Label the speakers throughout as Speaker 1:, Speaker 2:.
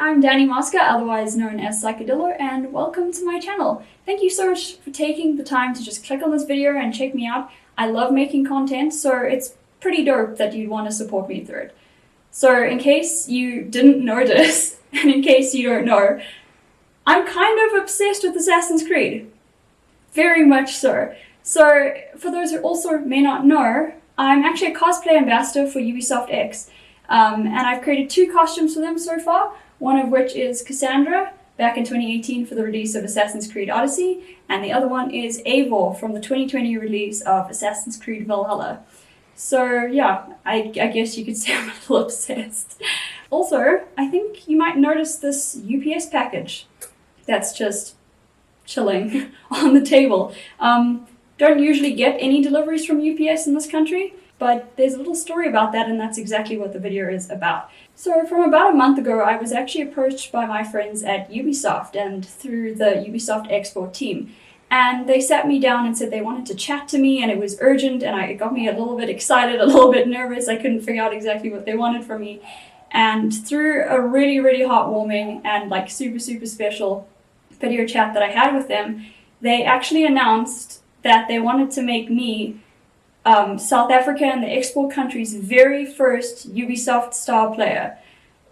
Speaker 1: I'm Danny Mosca, otherwise known as Psycadillo, and welcome to my channel. Thank you so much for taking the time to just click on this video and check me out. I love making content, so it's pretty dope that you'd want to support me through it. So in case you didn't notice, and in case you don't know, I'm kind of obsessed with Assassin's Creed. Very much so. So for those who also may not know, I'm actually a cosplay ambassador for UbisoftEX. And I've created 2 costumes for them so far, one of which is Cassandra, back in 2018 for the release of Assassin's Creed Odyssey, and the other one is Eivor from the 2020 release of Assassin's Creed Valhalla. So yeah, I guess you could say I'm a little obsessed. Also, I think you might notice this UPS package that's just chilling on the table. Don't usually get any deliveries from UPS in this country, but there's a little story about that, and that's exactly what the video is about. So from about a month ago, I was actually approached by my friends at Ubisoft and through the Ubisoft export team. And they sat me down and said they wanted to chat to me, and it was urgent, and it got me a little bit excited, a little bit nervous. I couldn't figure out exactly what they wanted from me. And through a really, really heartwarming and like super, super special video chat that I had with them, they actually announced that they wanted to make me South Africa and the export country's very first Ubisoft Star Player,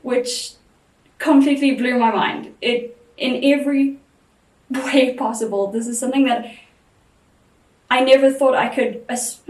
Speaker 1: which completely blew my mind. In every way possible. This is something that I never thought I could. This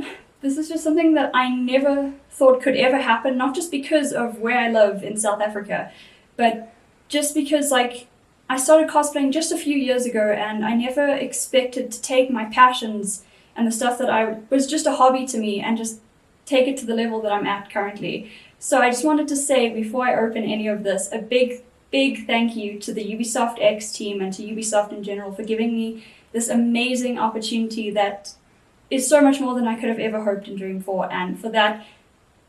Speaker 1: is just something that I never thought could ever happen. Not just because of where I live in South Africa, but just because like I started cosplaying just a few years ago, and I never expected to take my passions and the stuff that was just a hobby to me and just take it to the level that I'm at currently. So I just wanted to say, before I open any of this, a big, big thank you to the UbisoftEX team and to Ubisoft in general for giving me this amazing opportunity that is so much more than I could have ever hoped and dreamed for, and for that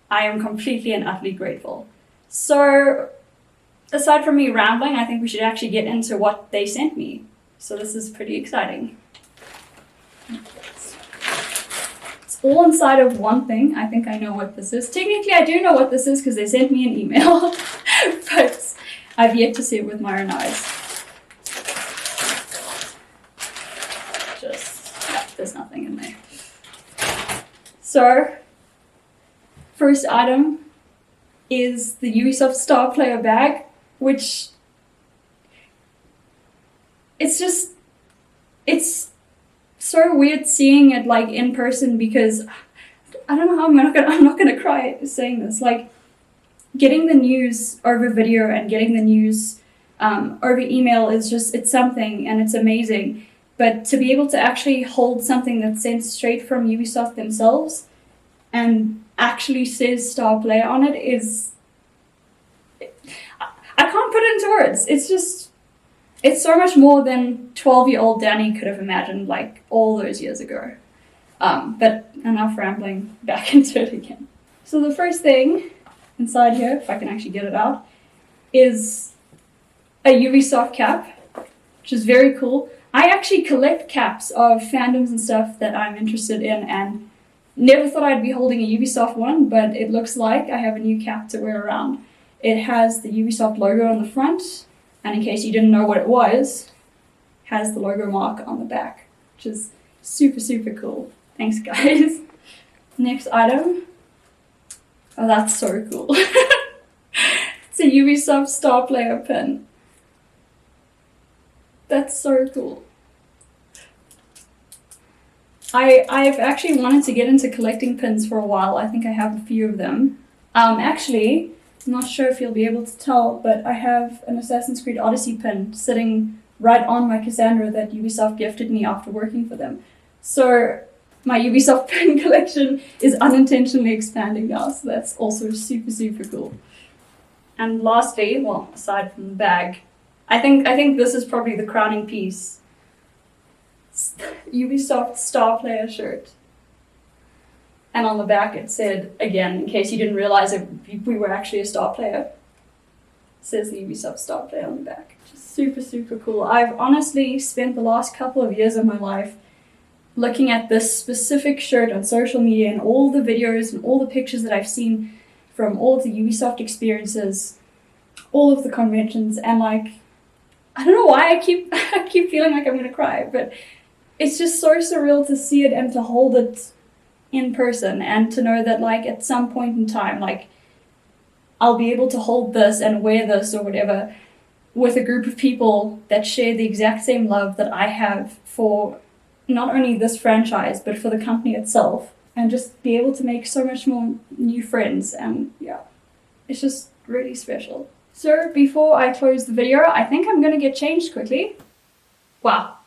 Speaker 1: I am completely and utterly grateful. So aside from me rambling, I think we should actually get into what they sent me. So this is pretty exciting. All inside of one thing. I think I know what this is. Technically, I do know what this is because they sent me an email, but I've yet to see it with my own eyes. There's nothing in there. So, first item is the Ubisoft Star Player bag, which it's so weird seeing it like in person, because I don't know how I'm not gonna cry saying this. Like, getting the news over video and getting the news over email is just, it's something, and it's amazing. But to be able to actually hold something that's sent straight from Ubisoft themselves and actually says Star Player on it is, I can't put it into words. It's just, it's so much more than 12-year-old Danny could have imagined like all those years ago. But enough rambling, back into it again. So the first thing inside here, if I can actually get it out, is a Ubisoft cap, which is very cool. I actually collect caps of fandoms and stuff that I'm interested in, and never thought I'd be holding a Ubisoft one, but it looks like I have a new cap to wear around. It has the Ubisoft logo on the front, and in case you didn't know what it was, has the logo mark on the back, which is super, super cool. Thanks, guys. Next item. Oh, that's so cool. It's a Ubisoft Star Player pin. That's so cool. I've actually wanted to get into collecting pins for a while. I think I have a few of them. Actually, I'm not sure if you'll be able to tell, but I have an Assassin's Creed Odyssey pin sitting right on my Cassandra that Ubisoft gifted me after working for them. So my Ubisoft pin collection is unintentionally expanding now, so that's also super, super cool. And lastly, well, aside from the bag, I think this is probably the crowning piece. Ubisoft Star Player shirt. And on the back it said, again, in case you didn't realize it, we were actually a Star Player, it says the Ubisoft Star Player on the back. Just super, super cool. I've honestly spent the last couple of years of my life looking at this specific shirt on social media and all the videos and all the pictures that I've seen from all of the Ubisoft experiences all of the conventions, and like, I don't know why I keep I keep feeling like I'm gonna cry, but it's just so surreal to see it and to hold it in person, and to know that like at some point in time, like I'll be able to hold this and wear this or whatever with a group of people that share the exact same love that I have for not only this franchise but for the company itself, and just be able to make so much more new friends. And yeah, it's just really special. So before I close the video, I think I'm gonna get changed quickly. Wow,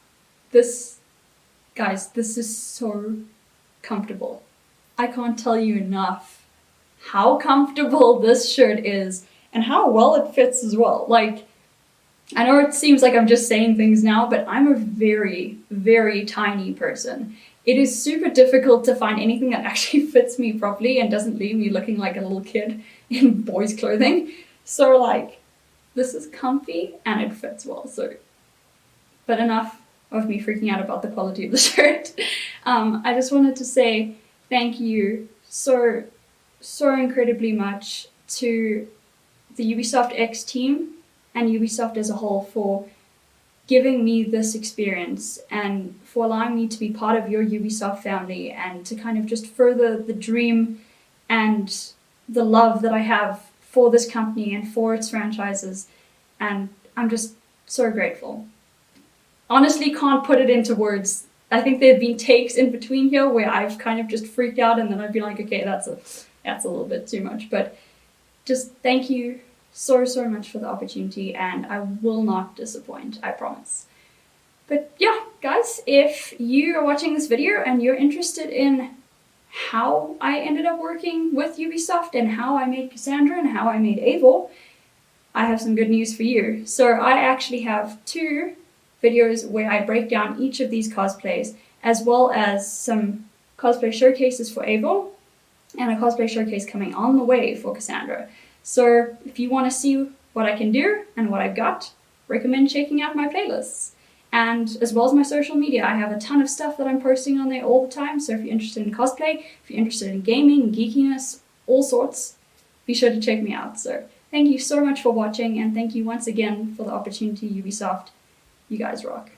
Speaker 1: guys, this is so comfortable. I can't tell you enough how comfortable this shirt is and how well it fits as well. Like, I know it seems like I'm just saying things now, but I'm a very, very tiny person. It is super difficult to find anything that actually fits me properly and doesn't leave me looking like a little kid in boys' clothing. So like, this is comfy and it fits well. So, but enough of me freaking out about the quality of the shirt. I just wanted to say thank you so incredibly much to the UbisoftEX team and Ubisoft as a whole for giving me this experience and for allowing me to be part of your Ubisoft family and to kind of just further the dream and the love that I have for this company and for its franchises. And I'm just so grateful. Honestly, can't put it into words. I think there have been takes in between here where I've kind of just freaked out and then I've been like, okay, that's a little bit too much. But just thank you so much for the opportunity, and I will not disappoint, I promise. But yeah, guys, if you are watching this video and you're interested in how I ended up working with Ubisoft and how I made Cassandra and how I made Abel, I have some good news for you. So I actually have 2 videos where I break down each of these cosplays, as well as some cosplay showcases for Abel and a cosplay showcase coming on the way for Cassandra. So if you want to see what I can do and what I've got, recommend checking out my playlists. And as well as my social media, I have a ton of stuff that I'm posting on there all the time. So if you're interested in cosplay, if you're interested in gaming, geekiness, all sorts, be sure to check me out. So thank you so much for watching, and thank you once again for the opportunity, Ubisoft. You guys rock.